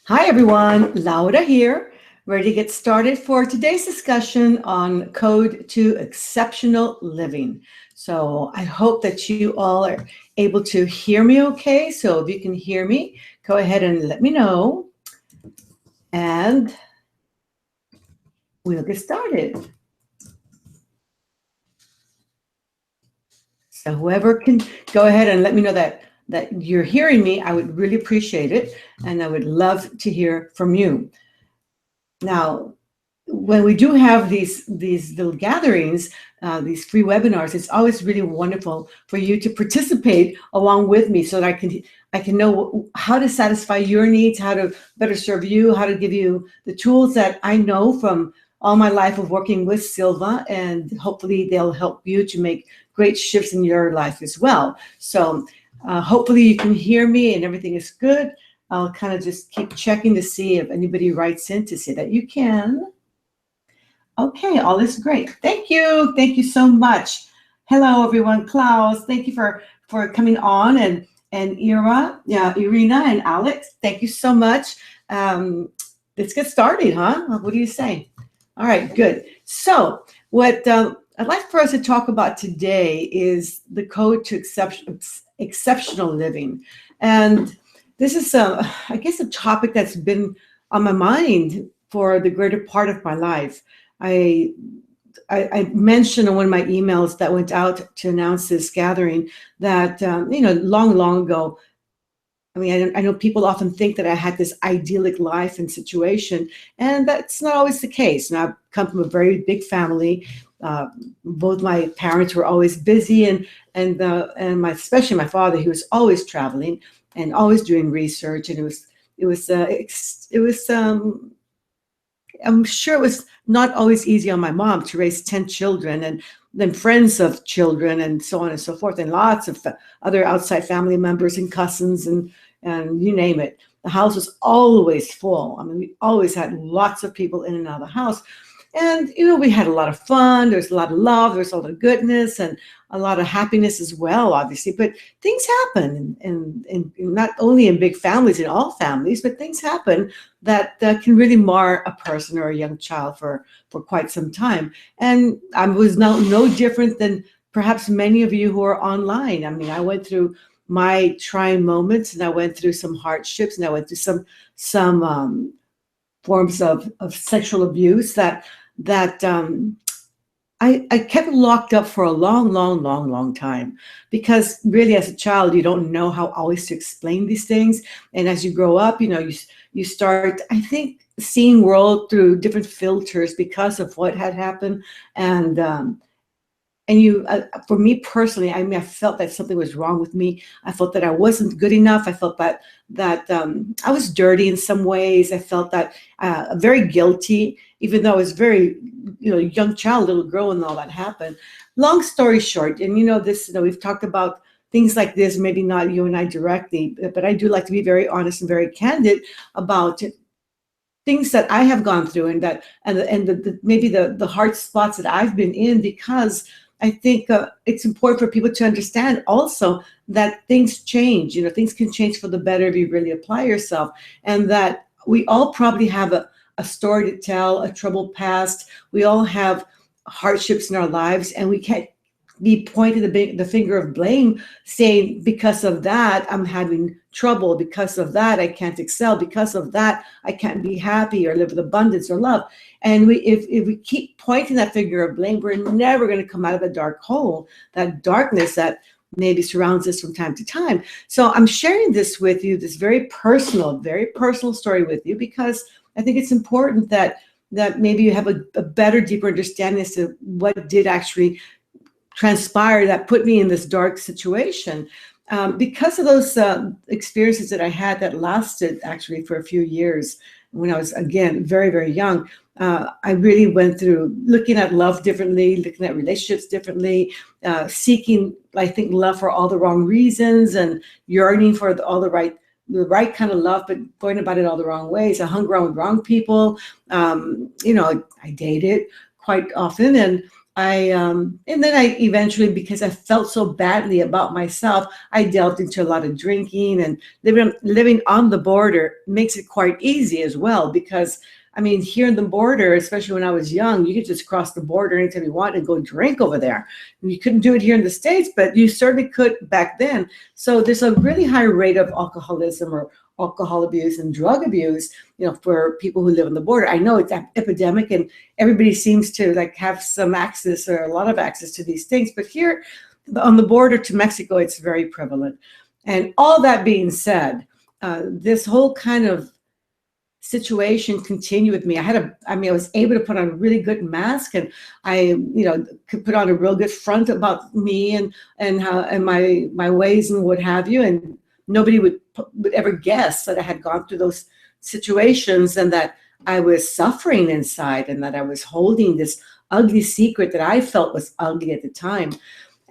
Hi everyone, Laura here, ready to get started for today's discussion on Code to Exceptional Living. So I hope that you all are able to hear me okay. So if you can hear me, go ahead and let me know and we'll get started. So whoever can go ahead and let me know that you're hearing me, I would really appreciate it. And I would love to hear from you. Now, when we do have these little gatherings, these free webinars, it's always really wonderful for you to participate along with me, so that I can know how to satisfy your needs, how to better serve you, how to give you the tools that I know from all my life of working with Silva, and hopefully they'll help you to make great shifts in your life as well. So hopefully you can hear me and everything is good. I'll kind of just keep checking to see if anybody writes in to say that you can. Okay, all is great. Thank you. Thank you so much. Hello, everyone. Klaus, thank you for coming on, and Irina and Alex, thank you so much. Let's get started, huh? What do you say? All right, good. So what I'd like for us to talk about today is the code to exceptional living. And this is, I guess, a topic that's been on my mind for the greater part of my life. I mentioned in one of my emails that went out to announce this gathering that, long ago, I mean, I know people often think that I had this idyllic life and situation, and that's not always the case. And I've come from a very big family. Both my parents were always busy, and especially my father, he was always traveling and always doing research, and it was I'm sure it was not always easy on my mom to raise 10 children and then friends of children and so on and so forth, and lots of other outside family members and cousins and you name it. The house was always full. I mean, we always had lots of people in and out of the house. And, we had a lot of fun. There's a lot of love. There's a lot of goodness and a lot of happiness as well, obviously. But things happen, and not only in big families, in all families, but things happen that can really mar a person or a young child for quite some time. And I was no different than perhaps many of you who are online. I mean, I went through my trying moments, and I went through some hardships, and I went through some forms of sexual abuse that I kept locked up for a long time, because really as a child, you don't know how always to explain these things. And as you grow up, you start, I think, seeing world through different filters because of what had happened. And for me personally, I mean, I felt that something was wrong with me. I felt that I wasn't good enough. I felt that I was dirty in some ways. I felt that very guilty, even though I was very, young child, little girl, and all that happened. Long story short, and we've talked about things like this, maybe not you and I directly, but I do like to be very honest and very candid about things that I have gone through, and maybe the hard spots that I've been in, because I think it's important for people to understand also that things change. Things can change for the better if you really apply yourself, and that we all probably have a story to tell, a troubled past. We all have hardships in our lives, and we can't be pointing the finger of blame, saying, because of that, I'm having trouble. Because of that, I can't excel. Because of that, I can't be happy or live with abundance or love. And if we keep pointing that finger of blame, we're never going to come out of the dark hole, that darkness that maybe surrounds us from time to time. So I'm sharing this with you, this very personal story with you, because I think it's important that maybe you have a better, deeper understanding as to what did actually transpire that put me in this dark situation. Because of those experiences that I had that lasted actually for a few years, when I was, again, very, very young, I really went through looking at love differently, looking at relationships differently, seeking, I think, love for all the wrong reasons, and yearning for the right kind of love, but going about it all the wrong ways. I hung around with wrong people. I dated quite often, And then I eventually, because I felt so badly about myself, I delved into a lot of drinking, and living on the border makes it quite easy as well. Because I mean, here in the border, especially when I was young, you could just cross the border anytime you want and go drink over there. And you couldn't do it here in the States, but you certainly could back then. So there's a really high rate of alcoholism or alcohol abuse and drug abuse, for people who live on the border. I know it's an epidemic, and everybody seems to like have some access or a lot of access to these things. But here on the border to Mexico, it's very prevalent. And all that being said, this whole kind of situation continued with me. I was able to put on a really good mask, and I, could put on a real good front about me and how, and my ways and what have you. And nobody would ever guess that I had gone through those situations, and that I was suffering inside, and that I was holding this ugly secret that I felt was ugly at the time.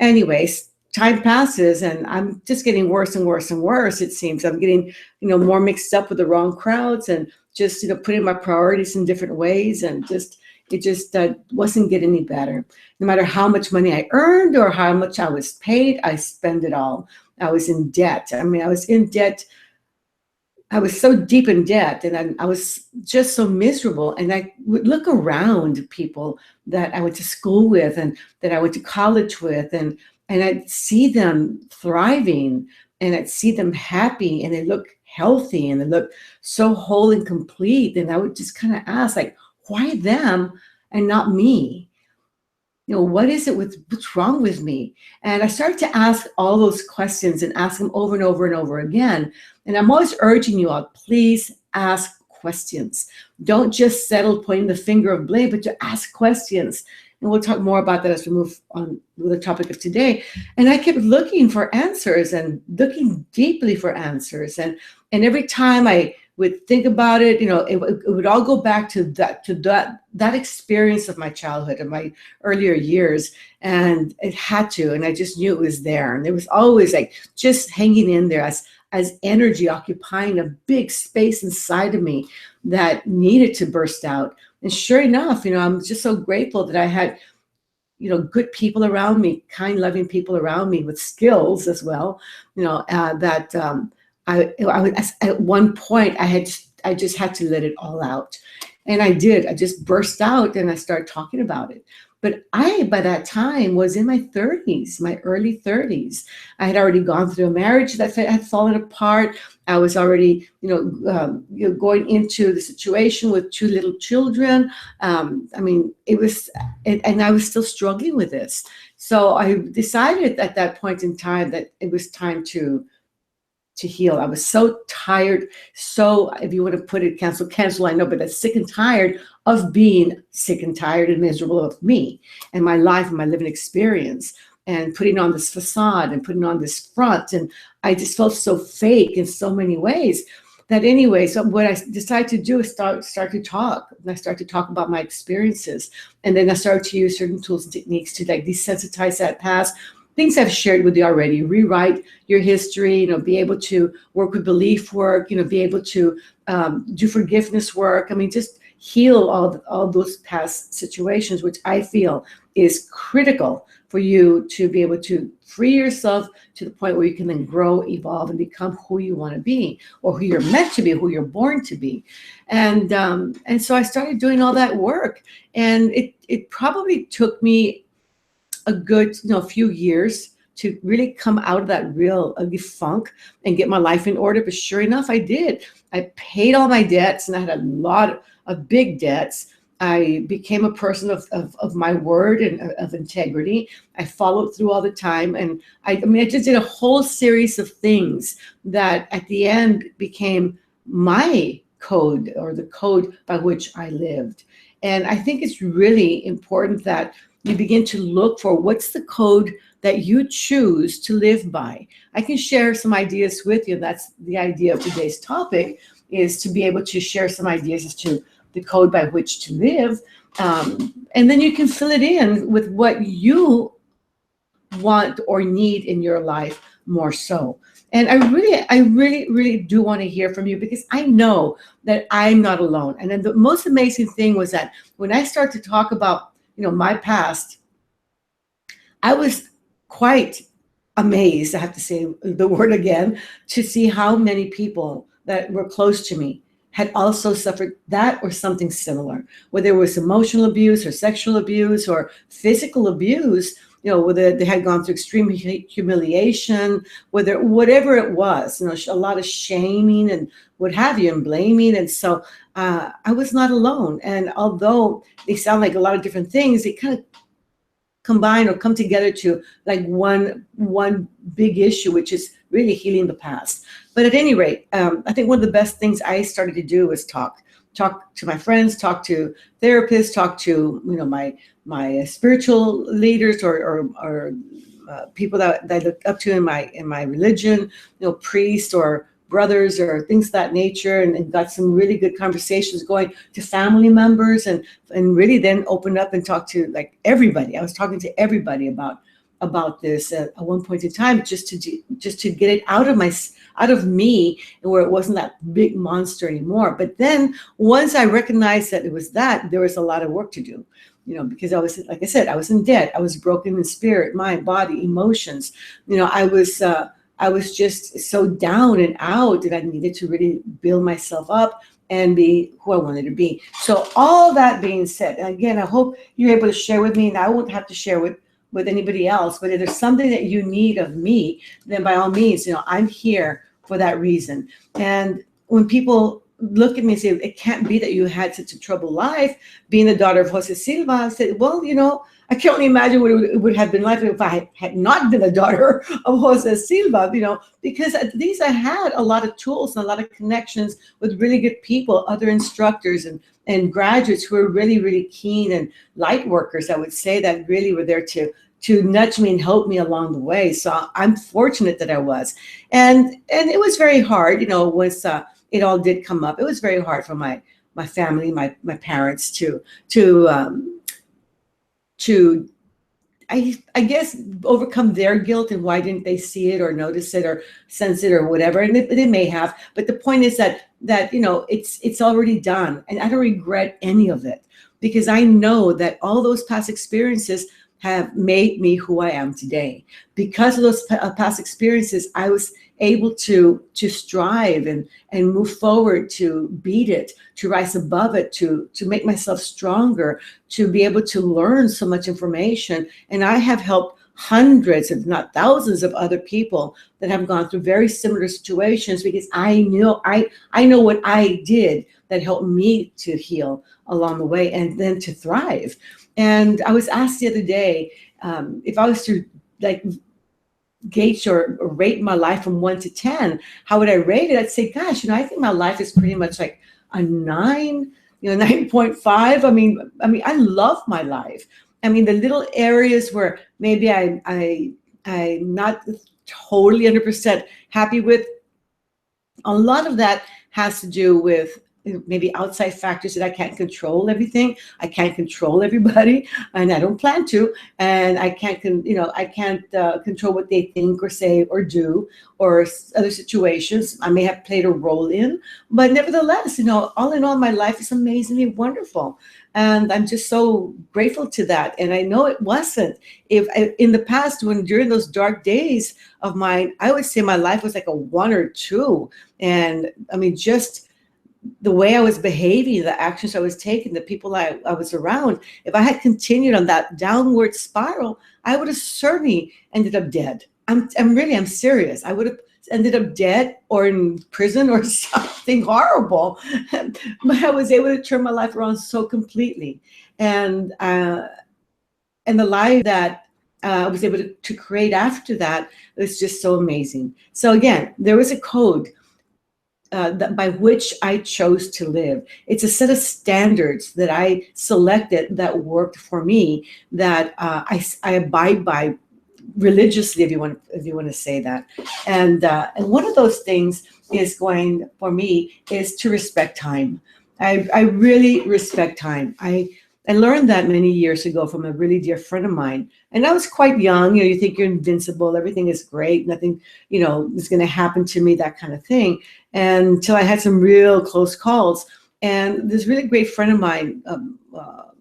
Anyways, time passes, and I'm just getting worse and worse and worse. It seems I'm getting, more mixed up with the wrong crowds, and just, putting my priorities in different ways, and it just wasn't getting any better. No matter how much money I earned or how much I was paid, I spent it all. I was in debt. I mean, I was in debt. I was so deep in debt, and I was just so miserable. And I would look around people that I went to school with and that I went to college with, and I'd see them thriving, and I'd see them happy, and they look healthy, and they look so whole and complete. And I would just kind of ask, like, why them and not me? What is it what's wrong with me? And I started to ask all those questions and ask them over and over and over again. And I'm always urging you all, please ask questions. Don't just settle pointing the finger of blame, but to ask questions. And we'll talk more about that as we move on with the topic of today. And I kept looking for answers and looking deeply for answers. And every time I would think about it, it would all go back to that experience of my childhood and my earlier years. And it had to, and I just knew it was there. And it was always like just hanging in there as energy occupying a big space inside of me that needed to burst out. And sure enough, I'm just so grateful that I had, good people around me, kind, loving people around me with skills as well, I at one point I just had to let it all out. And I did. I just burst out, and I started talking about it. But I, by that time, was in my 30s, my early 30s. I had already gone through a marriage that had fallen apart. I was already, going into the situation with 2 little children. It was, and I was still struggling with this. So I decided at that point in time that it was time to heal. I was so tired. So if you want to put it, cancel, I know, but I'm sick and tired of being sick and tired and miserable of me and my life and my living experience, and putting on this facade and putting on this front. And I just felt so fake in so many ways that anyway, so what I decided to do is start to talk. And I started to talk about my experiences. And then I started to use certain tools and techniques to like desensitize that past. Things I've shared with you already, rewrite your history, be able to work with belief work, be able to do forgiveness work. Just heal all those past situations, which I feel is critical for you to be able to free yourself to the point where you can then grow, evolve, and become who you want to be, or who you're meant to be, who you're born to be. And so I started doing all that work, and it probably took me a good few years to really come out of that real ugly funk and get my life in order. But sure enough, I did. I paid all my debts, and I had a lot of big debts. I became a person of my word and of integrity. I followed through all the time. And I just did a whole series of things that at the end became my code, or the code by which I lived. And I think it's really important that you begin to look for what's the code that you choose to live by. I can share some ideas with you. That's the idea of today's topic, is to be able to share some ideas as to the code by which to live. And then you can fill it in with what you want or need in your life more so. And I really do want to hear from you, because I know that I'm not alone. And then the most amazing thing was that when I start to talk about my past, I was quite amazed, I have to say the word again, to see how many people that were close to me had also suffered that or something similar, whether it was emotional abuse or sexual abuse or physical abuse, whether they had gone through extreme humiliation, whatever it was, a lot of shaming and what have you, and blaming. And so I was not alone. And although they sound like a lot of different things, they kind of combine or come together to like one big issue, which is really healing the past. But at any rate, I think one of the best things I started to do was talk to my friends, talk to therapists, talk to my spiritual leaders or people that I looked up to in my religion, priests or brothers or things of that nature, and got some really good conversations going to family members, and really then opened up and talked to like everybody. I was talking to everybody about this at one point in time, just to get it out of me, and where it wasn't that big monster anymore. But then once I recognized that it was that, there was a lot of work to do, because I was, like I said, I was in debt. I was broken in spirit, mind, body, emotions. I was just so down and out that I needed to really build myself up and be who I wanted to be. So all that being said, and again, I hope you're able to share with me, and I won't have to share with anybody else, but if there's something that you need of me, then by all means, I'm here for that reason. And when people look at me and say, it can't be that you had such a troubled life being the daughter of Jose Silva, I said, well, I can only imagine what it would have been like if I had not been a daughter of Jose Silva, because at least I had a lot of tools and a lot of connections with really good people, other instructors and graduates who were really, really keen, and light workers, I would say, that really were there to nudge me and help me along the way. So I'm fortunate that I was. And it was very hard, once it all did come up. It was very hard for my family, my parents to I guess overcome their guilt, and why didn't they see it or notice it or sense it or whatever. And they may have, but the point is that it's already done, and I don't regret any of it, because I know that all those past experiences have made me who I am today. Because of those past experiences, I was able to strive and move forward, to beat it, to rise above it, to make myself stronger, to be able to learn so much information. And I have helped hundreds, if not thousands, of other people that have gone through very similar situations, because I know what I did that helped me to heal along the way and then to thrive. And I was asked the other day, if I was to gauge or rate my life from 1 to 10, how would I rate it? I'd say, gosh, I think my life is pretty much like a 9, 9.5. I mean, I love my life. I mean, the little areas where maybe I'm not totally 100% happy with, a lot of that has to do with maybe outside factors that I can't control everything. I can't control everybody, and I don't plan to. And I can't control what they think or say or do, or other situations I may have played a role in. But nevertheless, all in all, my life is amazingly wonderful. And I'm just so grateful to that. And I know it wasn't. If in the past, during those dark days of mine, I would say my life was like a 1 or 2. And I mean, just the way I was behaving, the actions I was taking, the people I was around, if I had continued on that downward spiral, I would have certainly ended up dead. I'm serious. I would have ended up dead or in prison or something horrible. But I was able to turn my life around so completely. And the life that I was able to create after that was just so amazing. So again, there was a code by which I chose to live. It's a set of standards that I selected that worked for me, that I abide by religiously, if you want to say that. And one of those things is to respect time. I really respect time. I learned that many years ago from a really dear friend of mine. And I was quite young. You think you're invincible. Everything is great. Nothing, is going to happen to me, that kind of thing. And until I had some real close calls. And this really great friend of mine,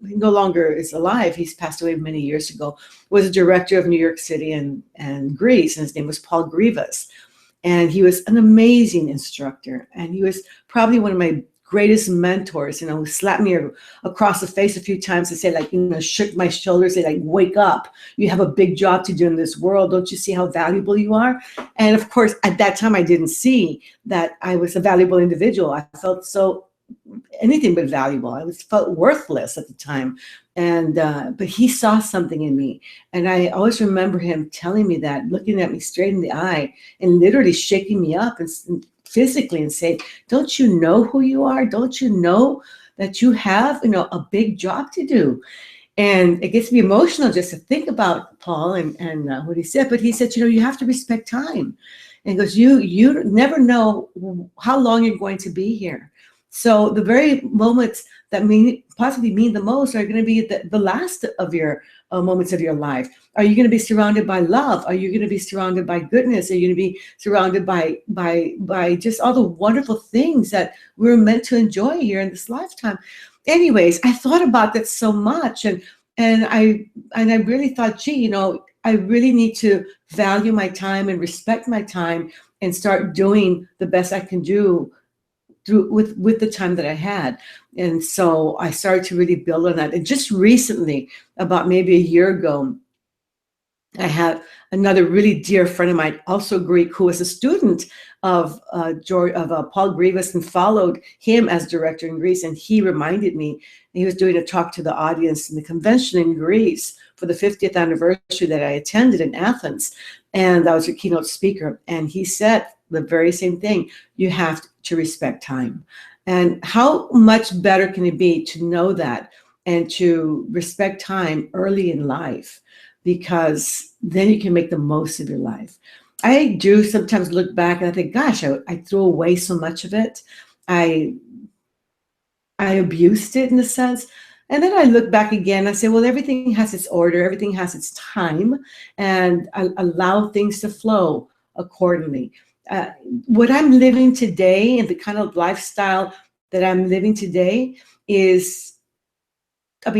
he no longer is alive. He's passed away many years ago, was a director of New York City and Greece, and his name was Paul Grivas. And he was an amazing instructor. And he was probably one of my greatest mentors, slapped me across the face a few times and say, like, shook my shoulders, say, like, wake up. You have a big job to do in this world. Don't you see how valuable you are? And of course, at that time, I didn't see that I was a valuable individual. I felt so anything but valuable. I felt worthless at the time. And but he saw something in me. And I always remember him telling me that, looking at me straight in the eye and literally shaking me up and physically and saying, don't you know who you are? Don't you know that you have, a big job to do? And it gets me emotional just to think about Paul and what he said. But he said, you have to respect time. And he goes, you never know how long you're going to be here. So the very moments that possibly mean the most are going to be the last of your moments of your life. Are you going to be surrounded by love? Are you going to be surrounded by goodness? Are you going to be surrounded by just all the wonderful things that we're meant to enjoy here in this lifetime? Anyways, I thought about that so much, and I really thought, gee, I really need to value my time and respect my time and start doing the best I can do with the time that I had. And so I started to really build on that. And just recently, about maybe a year ago, I had another really dear friend of mine, also Greek, who was a student of Paul Grivas and followed him as director in Greece. And he reminded me, he was doing a talk to the audience in the convention in Greece for the 50th anniversary that I attended in Athens. And I was a keynote speaker. And he said the very same thing: you have to respect time. And how much better can it be to know that and to respect time early in life? Because then you can make the most of your life. I do sometimes look back and I think, gosh, I threw away so much of it. I abused it in a sense. And then I look back again and I say, well, everything has its order, everything has its time, and I allow things to flow accordingly. What I'm living today and the kind of lifestyle that I'm living today is,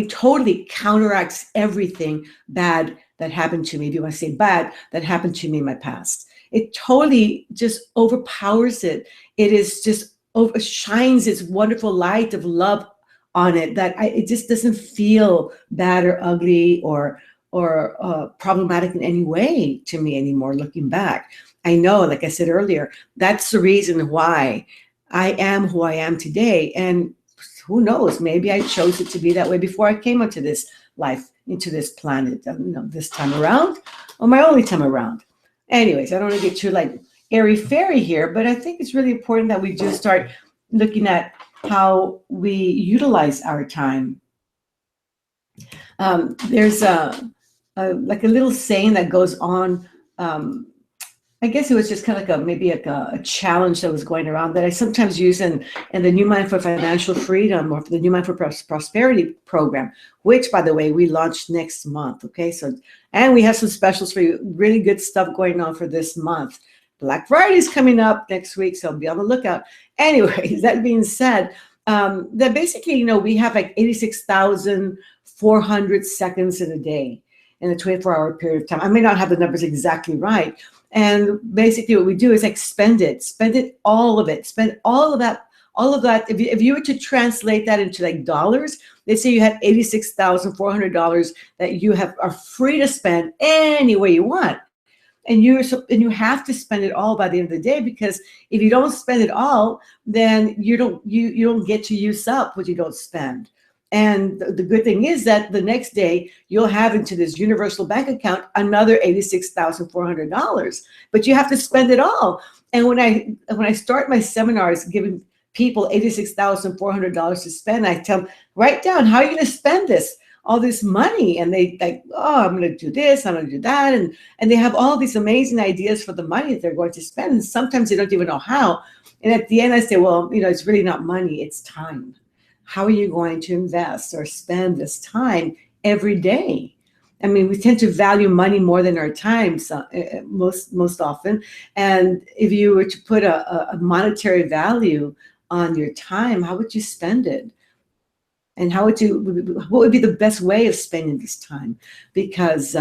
totally counteracts everything bad that happened to me. If you want to say bad, that happened to me in my past. It totally just overpowers it. It is just shines its wonderful light of love on it, that it just doesn't feel bad or ugly or problematic in any way to me anymore. Looking back, I know, like I said earlier, that's the reason why I am who I am today. And who knows, maybe I chose it to be that way before I came into this life, into this planet, this time around, or my only time around. Anyways, I don't want to get too airy-fairy here, but I think it's really important that we do start looking at how we utilize our time. There's a little saying that goes on. I guess it was just kind of maybe a challenge that was going around that I sometimes use in the New Mind for Financial Freedom, or for the New Mind for Prosperity program, which, by the way, we launched next month. Okay, and we have some specials for you, really good stuff going on for this month. Black Friday is coming up next week, so be on the lookout. Anyways, that being said, that basically, we have like 86,400 seconds in a day in a 24-hour period of time. I may not have the numbers exactly right. And basically what we do is spend all of it, spend all of that. If you were to translate that into dollars, let's say you had $86,400 that you are free to spend any way you want. And you have to spend it all by the end of the day, because if you don't spend it all, then you don't get to use up what you don't spend. And the good thing is that the next day you'll have into this universal bank account another $86,400, but you have to spend it all. And when I start my seminars giving people $86,400 to spend, I tell them, write down, how are you going to spend all this money? And they I'm going to do this, I'm going to do that. And they have all these amazing ideas for the money that they're going to spend. And sometimes they don't even know how. And at the end I say, well, it's really not money, it's time. How are you going to invest or spend this time every day? We tend to value money more than our time most often. And if you were to put a monetary value on your time, how would you spend it? And what would be the best way of spending this time? Because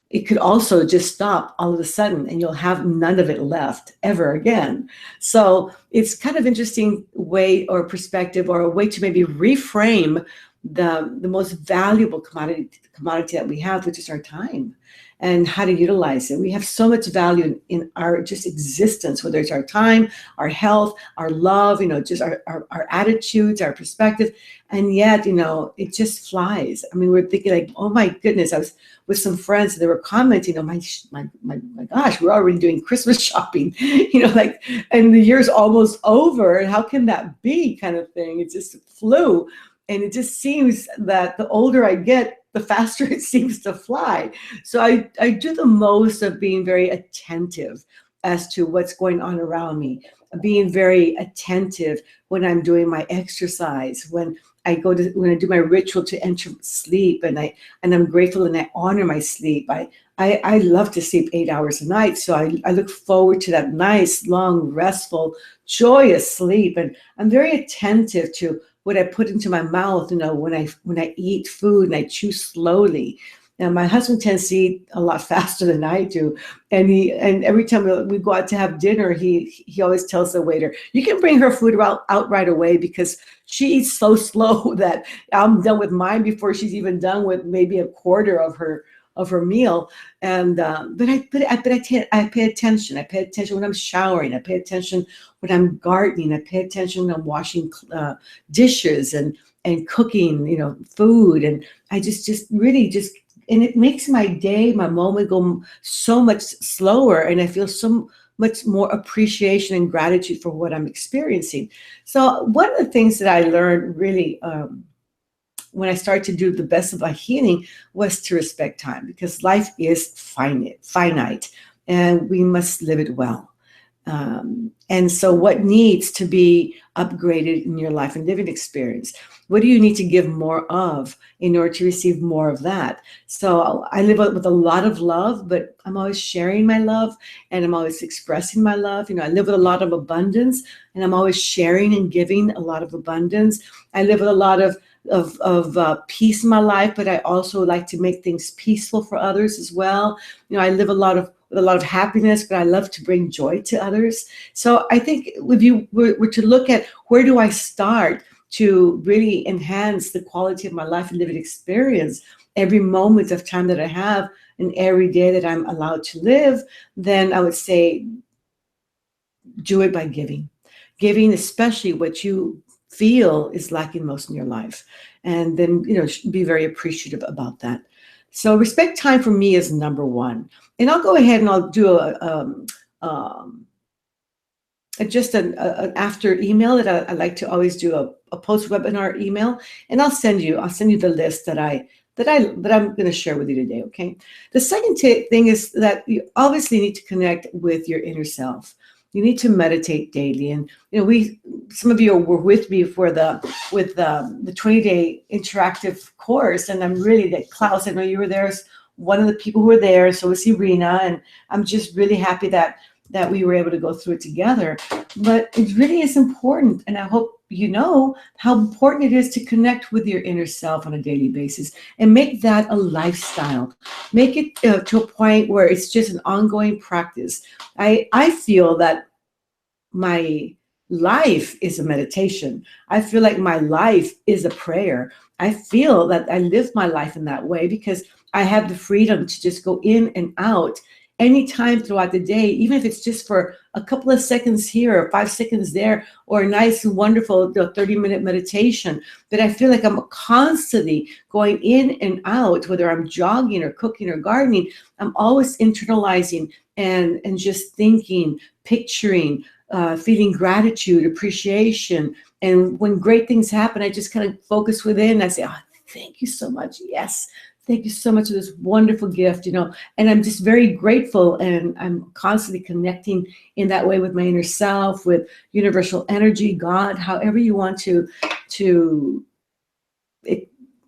it could also just stop all of a sudden and you'll have none of it left ever again. So it's kind of interesting way or perspective or a way to maybe reframe the most valuable commodity that we have, which is our time, and how to utilize it. We have so much value in our just existence, whether it's our time, our health, our love, just our attitudes, our perspective. And yet, it just flies. I mean, we're thinking like, oh my goodness, I was with some friends and they were commenting, my gosh, we're already doing Christmas shopping, like, and the year's almost over. And how can that be, kind of thing? It just flew. And it just seems that the older I get, the faster it seems to fly. So I do the most of being very attentive as to what's going on around me, being very attentive when I'm doing my exercise, when I do my ritual to enter sleep, and I'm grateful and I honor my sleep. I love to sleep 8 hours a night, so I look forward to that nice, long, restful, joyous sleep. And I'm very attentive to what I put into my mouth, when I eat food, and I chew slowly. Now, my husband tends to eat a lot faster than I do, and every time we go out to have dinner, he always tells the waiter, "You can bring her food out right away because she eats so slow that I'm done with mine before she's even done with maybe a quarter of her meal." And but I pay attention. I pay attention when I'm showering. I pay attention when I'm gardening. I pay attention when I'm washing dishes and cooking, food. And I just really and it makes my day, my moment go so much slower, and I feel so much more appreciation and gratitude for what I'm experiencing. So one of the things that I learned really when I started to do the best of my healing was to respect time, because life is finite, and we must live it well. And so what needs to be upgraded in your life and living experience? What do you need to give more of in order to receive more of that? So I live with a lot of love, but I'm always sharing my love, and I'm always expressing my love. I live with a lot of abundance, and I'm always sharing and giving a lot of abundance. I live with a lot of peace in my life, but I also like to make things peaceful for others as well. I live with a lot of happiness, but I love to bring joy to others. So I think if you were to look at where do I start to really enhance the quality of my life and living experience every moment of time that I have and every day that I'm allowed to live, then I would say do it by giving. Giving, especially what you feel is lacking most in your life. And then, be very appreciative about that. So respect time for me is number one. And I'll go ahead and I'll do just an after email that I like to always do a post webinar email, and I'll send you the list that I'm going to share with you today. Okay. The second thing is that you obviously need to connect with your inner self. You need to meditate daily, and some of you were with me for the 20-day interactive course, and I'm really that Klaus. I know you were there as one of the people who were there. So was Irina, and I'm just really happy that we were able to go through it together. But it really is important, and I hope you know how important it is to connect with your inner self on a daily basis and make that a lifestyle. Make it to a point where it's just an ongoing practice. I feel that my life is a meditation. I feel like my life is a prayer. I feel that I live my life in that way because I have the freedom to just go in and out anytime throughout the day, even if it's just for a couple of seconds here or 5 seconds there, or a nice, wonderful 30-minute meditation. But I feel like I'm constantly going in and out, whether I'm jogging or cooking or gardening. I'm always internalizing and just thinking, picturing, feeling gratitude, appreciation. And when great things happen, I just kind of focus within. I say, oh, thank you so much. Yes. Thank you so much for this wonderful gift, and I'm just very grateful, and I'm constantly connecting in that way with my inner self, with universal energy, God, however you want to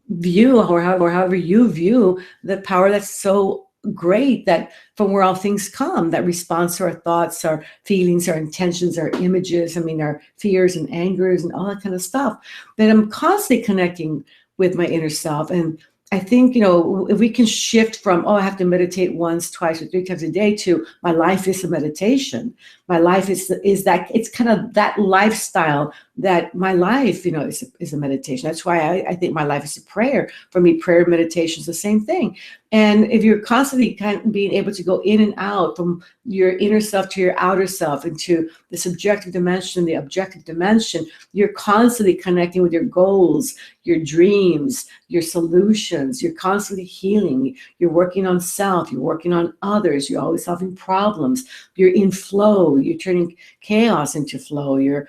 view, or however you view the power that's so great that from where all things come, that response to our thoughts, our feelings, our intentions, our images, I mean, our fears and angers and all that kind of stuff, that I'm constantly connecting with my inner self. And I think, if we can shift from, I have to meditate once, twice, or three times a day to my life is a meditation. My life is that, it's kind of that lifestyle that my life, is a meditation. That's why I think my life is a prayer. For me, prayer and meditation is the same thing. And if you're constantly kind of being able to go in and out from your inner self to your outer self, into the subjective dimension, the objective dimension, you're constantly connecting with your goals, your dreams, your solutions. You're constantly healing. You're working on self. You're working on others. You're always solving problems. You're in flow. You're turning chaos into flow. You're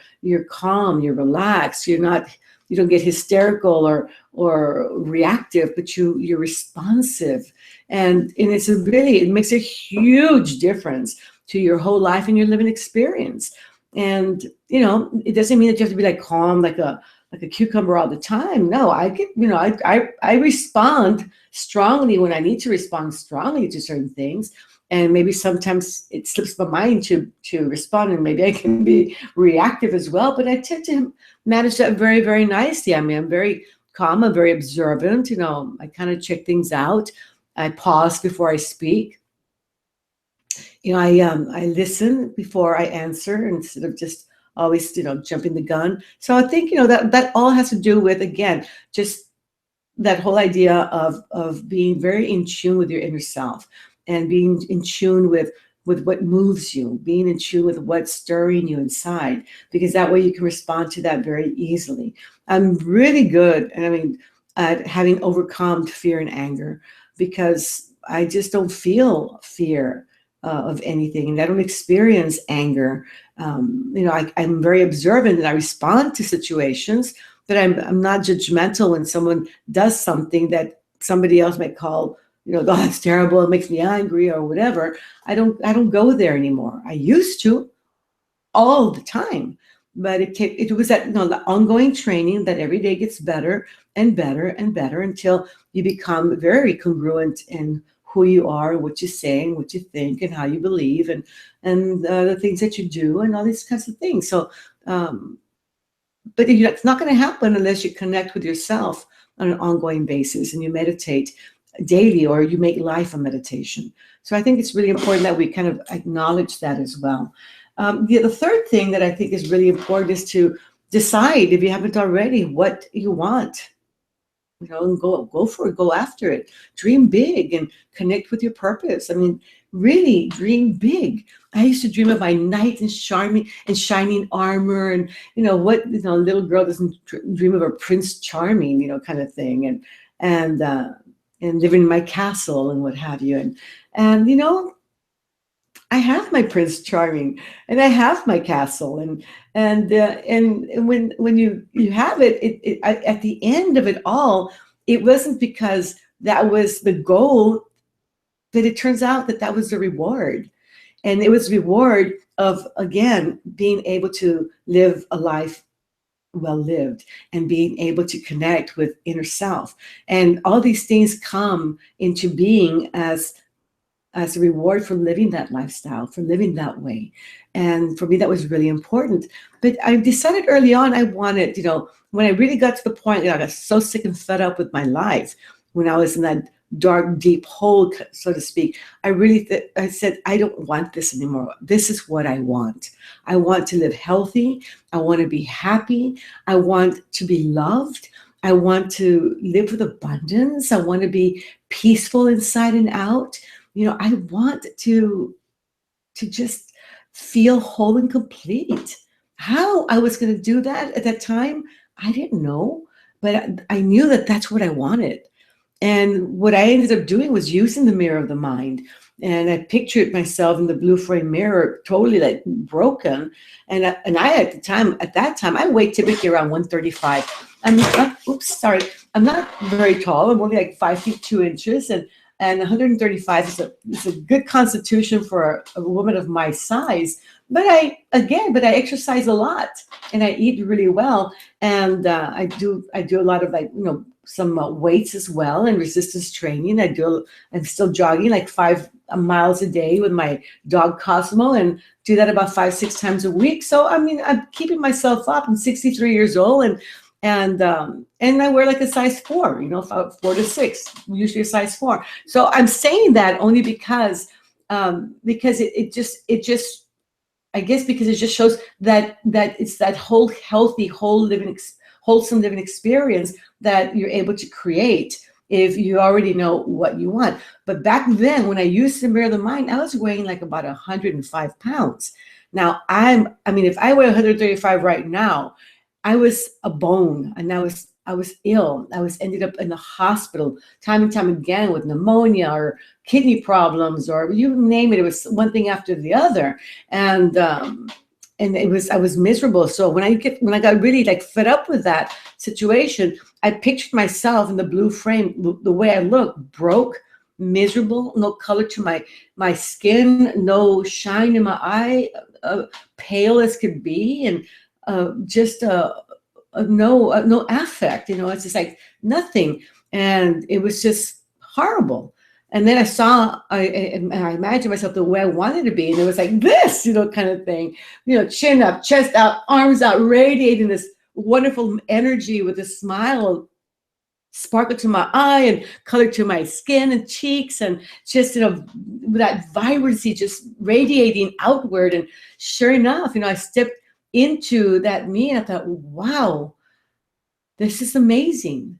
calm. You're relaxed. You don't get hysterical or reactive, but you're responsive. And it makes a huge difference to your whole life and your living experience. And, it doesn't mean that you have to be like calm, like a cucumber all the time. No, I respond strongly when I need to respond strongly to certain things. And maybe sometimes it slips my mind to respond, and maybe I can be reactive as well. But I tend to manage that very, very nicely. I mean, I'm very calm. I'm very observant. I kind of check things out. I pause before I speak. I listen before I answer instead of just always, jumping the gun. So I think, that all has to do with, again, just that whole idea of being very in tune with your inner self, and being in tune with what moves you, being in tune with what's stirring you inside, because that way you can respond to that very easily. I'm really good, and I mean, at having overcome fear and anger, because I just don't feel fear of anything, and I don't experience anger. I'm very observant, and I respond to situations, but I'm not judgmental when someone does something that somebody else might call, that's terrible, it makes me angry or whatever. I don't go there anymore. I used to all the time, but it was that, the ongoing training that every day gets better and better and better until you become very congruent in who you are, what you say, and what you think, and how you believe, and the things that you do, and all these kinds of things. So, but it's not going to happen unless you connect with yourself on an ongoing basis, and you meditate daily, or you make life a meditation. So I think it's really important that we kind of acknowledge that as well. The third thing that I think is really important is to decide, if you haven't already, what you want. And go for it, go after it, dream big, and connect with your purpose. I mean, really dream big. I used to dream of my knight in shining armor, and little girl doesn't dream of a Prince Charming, kind of thing, and living in my castle and what have you, and I have my Prince Charming, and I have my castle, and when you have it, at the end of it all, it wasn't because that was the goal, but it turns out that was the reward, and it was reward of, again, being able to live a life well lived, and being able to connect with inner self, and all these things come into being as a reward for living that lifestyle, for living that way. And for me, that was really important. But I decided early on, I wanted, when I really got to the point that I got so sick and fed up with my life, when I was in that dark, deep hole, so to speak, I said, I don't want this anymore. This is what I want. I want to live healthy. I want to be happy. I want to be loved. I want to live with abundance. I want to be peaceful inside and out. I want to just feel whole and complete. How I was going to do that at that time, I didn't know, but I knew that that's what I wanted. And what I ended up doing was using the mirror of the mind. And I pictured myself in the blue frame mirror, totally like broken. And I at that time, I weighed typically around 135. I'm not very tall. I'm only like 5 feet 2 inches, and and 135 is a good constitution for a woman of my size. But I exercise a lot, and I eat really well, and I do a lot of, like, some weights as well, and resistance training. I'm still jogging like 5 miles a day with my dog Cosmo, and do that about 5-6 times a week. So I mean, I'm keeping myself up. I'm 63 years old, and I wear like a size 4, 4 to 6, usually a size 4. So I'm saying that only because it just I guess because it just shows that it's that whole healthy, wholesome living experience that you're able to create if you already know what you want. But back then, when I used to mirror the mind, I was weighing like about 105 pounds. Now if I weigh 135 right now, I was a bone, and I was ill. Ended up in the hospital time and time again with pneumonia or kidney problems, or you name it. It was one thing after the other, and I was miserable. So when I got really like fed up with that situation, I pictured myself in the blue frame, the way I look, broke, miserable, no color to my skin, no shine in my eye, pale as could be, and just no affect. It's just like nothing, and it was just horrible. And then I imagined myself the way I wanted to be, and it was like this, kind of thing, chin up, chest out, arms out, radiating this wonderful energy with a smile, sparkle to my eye and color to my skin and cheeks, and just that vibrancy just radiating outward. And sure enough, I stepped into that me, and I thought, wow, this is amazing.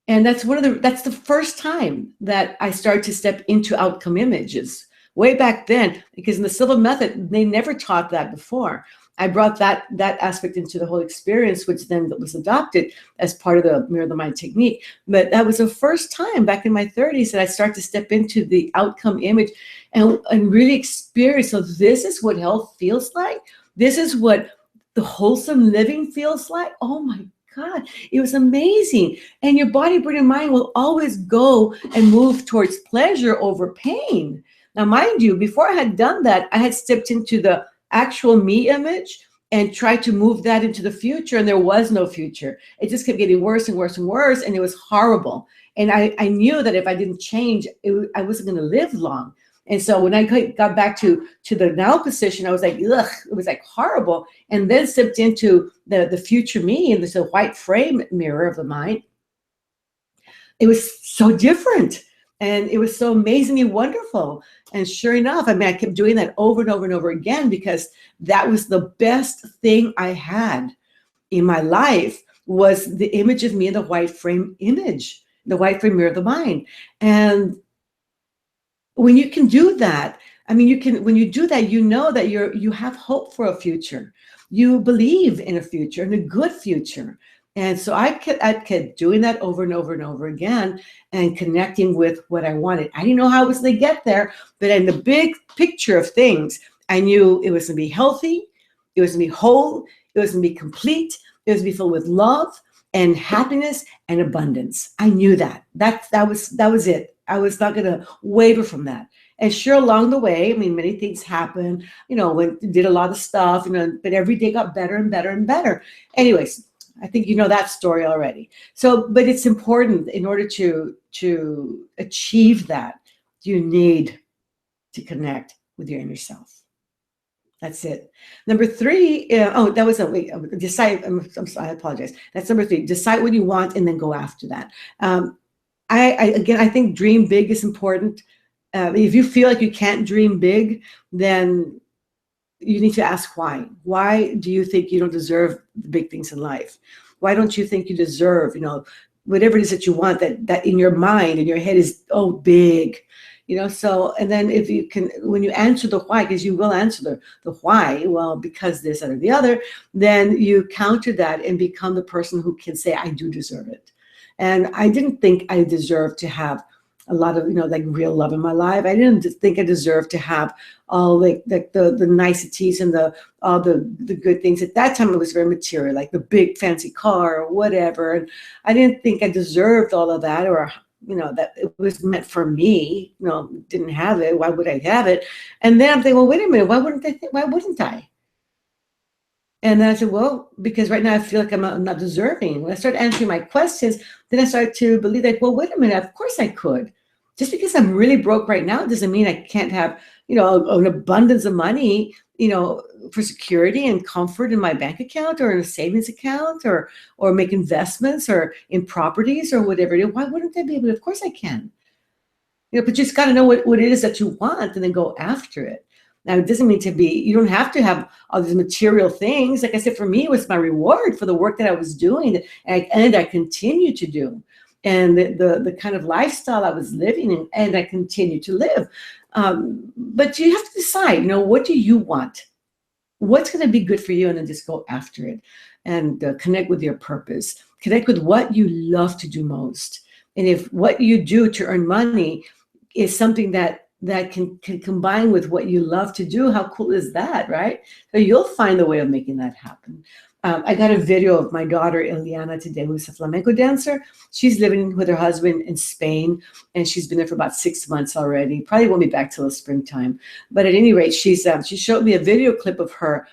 And that's the first time that I started to step into outcome images way back then, because in the Silva method, they never taught that before. I brought that aspect into the whole experience, which then was adopted as part of the mirror the mind technique. But that was the first time back in my 30s that I started to step into the outcome image and really experience. So this is what health feels like. This is what the wholesome living feels like. Oh my God, it was amazing. And your body, brain, and mind will always go and move towards pleasure over pain. Now, mind you, before I had done that, I had stepped into the actual me image and tried to move that into the future, and there was no future. It just kept getting worse and worse and worse, and it was horrible. And I knew that if I didn't change, I wasn't going to live long. And so when I got back to the now position, I was like, ugh, it was like horrible. And then stepped into the future me in this white frame mirror of the mind. It was so different. And it was so amazingly wonderful. And sure enough, I kept doing that over and over and over again, because that was the best thing I had in my life, was the image of me in the white frame image, the white frame mirror of the mind. And when you can do that, when you do that, you know that you have hope for a future. You believe in a future, in a good future. And so I kept doing that over and over and over again, and connecting with what I wanted. I didn't know how I was going to get there, but in the big picture of things, I knew it was going to be healthy, it was going to be whole, it was going to be complete, it was going to be filled with love and happiness and abundance. I knew that. That was it. I was not going to waver from that. And sure, along the way, many things happened, did a lot of stuff, but every day got better and better and better. Anyways, I think you know that story already. So, but it's important, in order to achieve that, you need to connect with your inner self. That's it. Number 3, decide. I'm sorry, I apologize. That's number 3. Decide what you want and then go after that. I think dream big is important. If you feel like you can't dream big, then you need to ask why. Why do you think you don't deserve the big things in life? Why don't you think you deserve, whatever it is that you want, that in your mind, in your head is, big, so, and then if you can, when you answer the why, because you will answer the why, well, because this, that, or the other, then you counter that and become the person who can say, I do deserve it. And I didn't think I deserved to have a lot of, real love in my life. I didn't think I deserved to have all the niceties and all the good things. At that time, it was very material, like the big fancy car or whatever. And I didn't think I deserved all of that, or that it was meant for me, didn't have it. Why would I have it? And then I'm thinking, well, wait a minute, why wouldn't I? And then I said, well, because right now I feel like I'm not deserving. When I started answering my questions, then I started to believe like, well, wait a minute, of course I could. Just because I'm really broke right now doesn't mean I can't have, an abundance of money, for security and comfort in my bank account or in a savings account or make investments or in properties or whatever it is. Why wouldn't I be able to? Of course I can. But you just got to know what it is that you want and then go after it. Now, it doesn't mean you don't have to have all these material things. Like I said, for me, it was my reward for the work that I was doing and I continue to do. And the kind of lifestyle I was living in and I continue to live. But you have to decide, what do you want? What's going to be good for you? And then just go after it and connect with your purpose. Connect with what you love to do most. And if what you do to earn money is something that can combine with what you love to do, how cool is that, right? So you'll find a way of making that happen. I got a video of my daughter, Ileana, today, who's a flamenco dancer. She's living with her husband in Spain, and she's been there for about 6 months already. Probably won't be back till the springtime. But at any rate, she showed me a video clip of her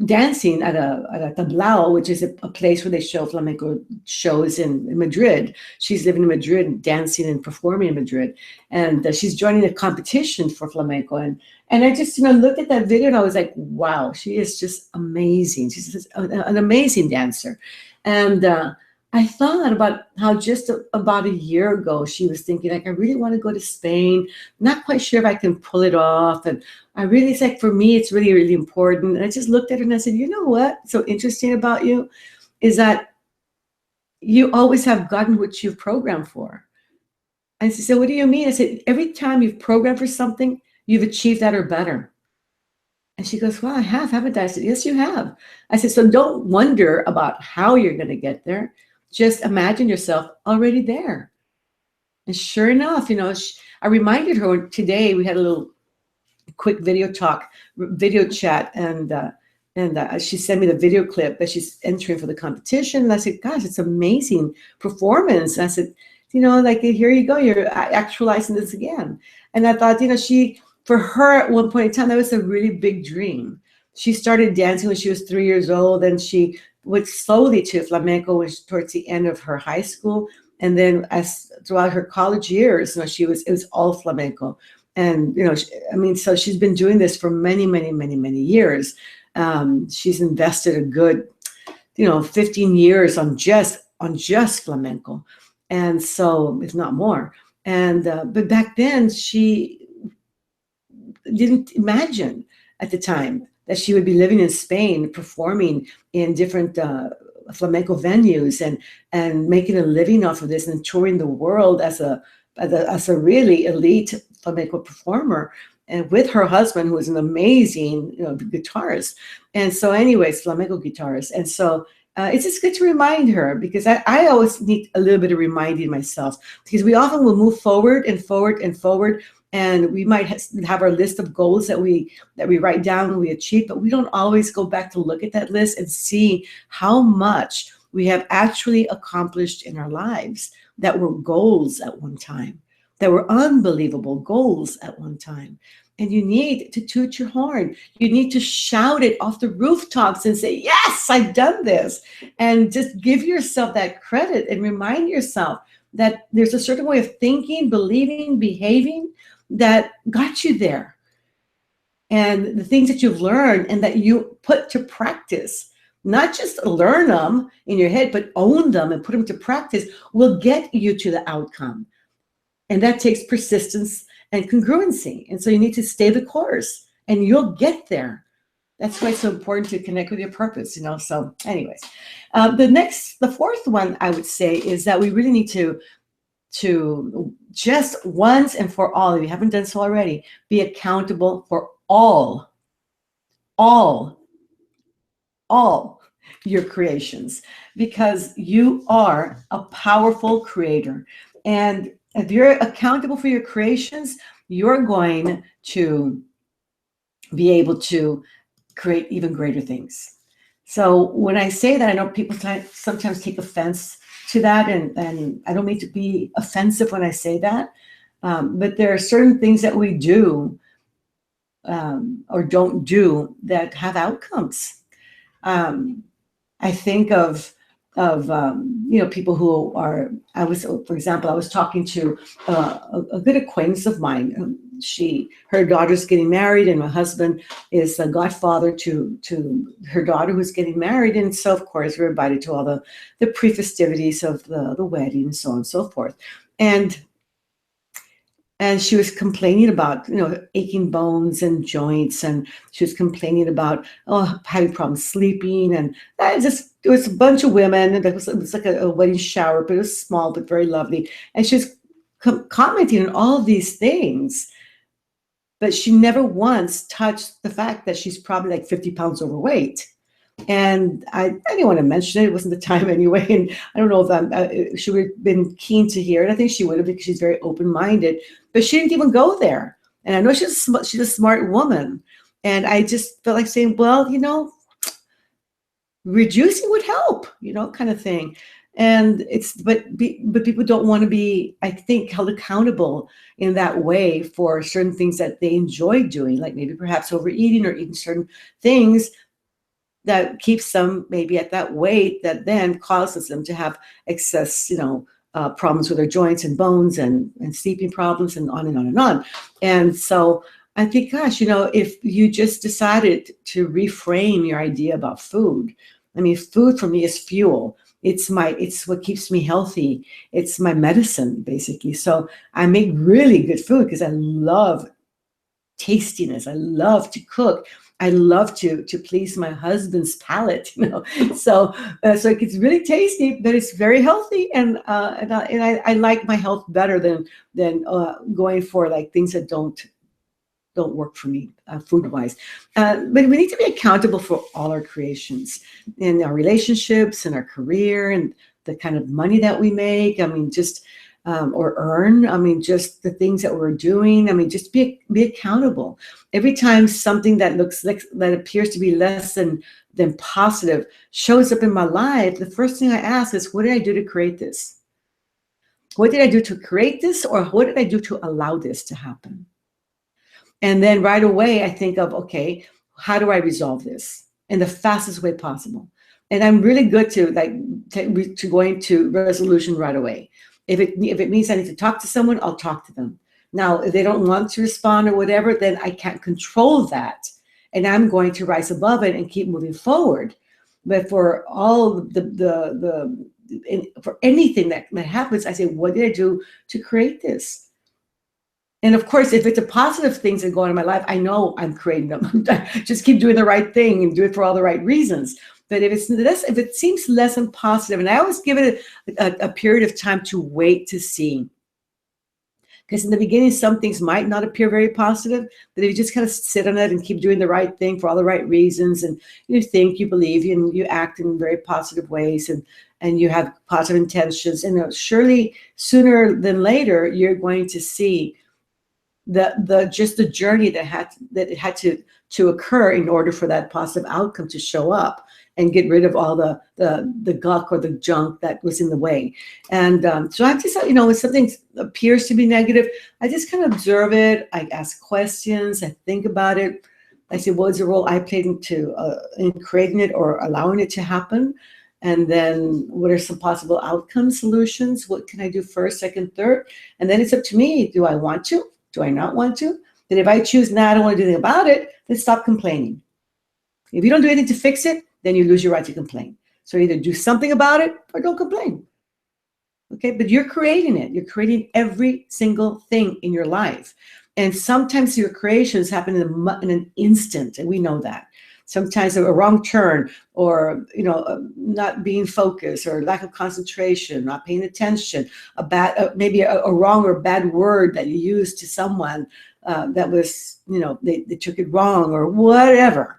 dancing at a tablao, which is a place where they show flamenco shows in Madrid. She's living in Madrid, dancing and performing in Madrid, and she's joining a competition for flamenco. And I just looked at that video and I was like, wow, she is just amazing. She's just an amazing dancer. And I thought about how just about a year ago she was thinking like, I really want to go to Spain. Not quite sure if I can pull it off. And it's like, for me, it's really, really important. And I just looked at her and I said, you know what's so interesting about you is that you always have gotten what you've programmed for. And she said, what do you mean? I said, every time you've programmed for something, you've achieved that or better. And she goes, well, I have, haven't I? I said, yes, you have. I said, so don't wonder about how you're going to get there. Just imagine yourself already there. And sure enough, I reminded her today, we had a little quick video chat, and she sent me the video clip that she's entering for the competition. And I said, gosh, it's amazing performance. And I said, like, here you go, you're actualizing this again. And I thought, for her at one point in time, that was a really big dream. She started dancing when she was 3 years old, and she went slowly to flamenco towards the end of her high school. And then throughout her college years, it was all flamenco. And, so she's been doing this for many, many, many, many years. She's invested a good, 15 years on just flamenco. And so, if not more. And, but back then she didn't imagine at the time that she would be living in Spain, performing in different flamenco venues and making a living off of this and touring the world as a really elite flamenco performer, and with her husband, who is an amazing guitarist. And so anyways, flamenco guitarist. And so it's just good to remind her, because I always need a little bit of reminding myself, because we often will move forward and forward and forward. And we might have our list of goals that we write down and we achieve, but we don't always go back to look at that list and see how much we have actually accomplished in our lives that were goals at one time, that were unbelievable goals at one time. And you need to toot your horn. You need to shout it off the rooftops and say, yes, I've done this. And just give yourself that credit and remind yourself that there's a certain way of thinking, believing, behaving that got you there. And the things that you've learned and that you put to practice, not just learn them in your head, but own them and put them to practice, will get you to the outcome. And that takes persistence and congruency. And so you need to stay the course and you'll get there. That's why it's so important to connect with your purpose, So anyways, the fourth one I would say is that we really need to just once and for all, if you haven't done so already, be accountable for all your creations, because you are a powerful creator. And if you're accountable for your creations, you're going to be able to create even greater things. So when I say that, I know people sometimes take offense to that, and I don't mean to be offensive when I say that, but there are certain things that we do or don't do that have outcomes. I think of people who are. For example, I was talking to a good acquaintance of mine. Her daughter's getting married, and my husband is a godfather to her daughter who's getting married, and so of course we're invited to all the pre-festivities of the wedding and so on and so forth, and she was complaining about, aching bones and joints, and she was complaining about having problems sleeping, and it was a bunch of women, and it was like a wedding shower, but it was small but very lovely, and she was commenting on all of these things, but she never once touched the fact that she's probably like 50 pounds overweight. And I didn't want to mention it. It wasn't the time anyway. And I don't know if she would have been keen to hear it. I think she would have, because she's very open-minded. But she didn't even go there. And I know she's a smart woman. And I just felt like saying, well, reducing would help, kind of thing. And but people don't want to be, I think, held accountable in that way for certain things that they enjoy doing, like maybe perhaps overeating or eating certain things that keeps them maybe at that weight that then causes them to have excess, problems with their joints and bones and sleeping problems and on and on and on. And so I think, gosh, if you just decided to reframe your idea about food. I mean, food for me is fuel. It's what keeps me healthy. It's my medicine, basically. So I make really good food because I love tastiness. I love to cook. I love to please my husband's palate, So it gets really tasty, but it's very healthy, and I like my health better than going for like things that don't work for me food wise. But we need to be accountable for all our creations, in our relationships, and our career, and the kind of money that we make. I mean, just or earn. I mean, just the things that we're doing. I mean, just be accountable. Every time something that looks like that appears to be less than positive shows up in my life, the first thing I ask is, what did I do to create this? What did I do to create this, or what did I do to allow this to happen? And then right away, I think of, okay, how do I resolve this in the fastest way possible? And I'm really good to going to resolution right away. If it means I need to talk to someone, I'll talk to them. Now, if they don't want to respond or whatever, then I can't control that. And I'm going to rise above it and keep moving forward. But for all for anything that happens, I say, what did I do to create this? And of course, if it's a positive things that go on in my life, I know I'm creating them. Just keep doing the right thing and do it for all the right reasons. But if it seems less than positive, and I always give it a period of time to wait to see. Because in the beginning, some things might not appear very positive, but if you just kind of sit on it and keep doing the right thing for all the right reasons, and you think, you believe, and you act in very positive ways, and you have positive intentions, and surely sooner than later, you're going to see the journey that had to occur in order for that positive outcome to show up and get rid of all the gunk or the junk that was in the way. And so I just, when something appears to be negative, I just kind of observe it. I ask questions. I think about it. I say, what is the role I played in creating it or allowing it to happen? And then what are some possible outcome solutions? What can I do first, second, third? And then it's up to me. Do I want to? Do I not want to? Then if I choose, I don't want to do anything about it, then stop complaining. If you don't do anything to fix it, then you lose your right to complain. So either do something about it or don't complain. Okay, but you're creating it. You're creating every single thing in your life. And sometimes your creations happen in an instant, and we know that. Sometimes a wrong turn, or not being focused, or lack of concentration, not paying attention, maybe a wrong or bad word that you used to someone that was, they took it wrong or whatever.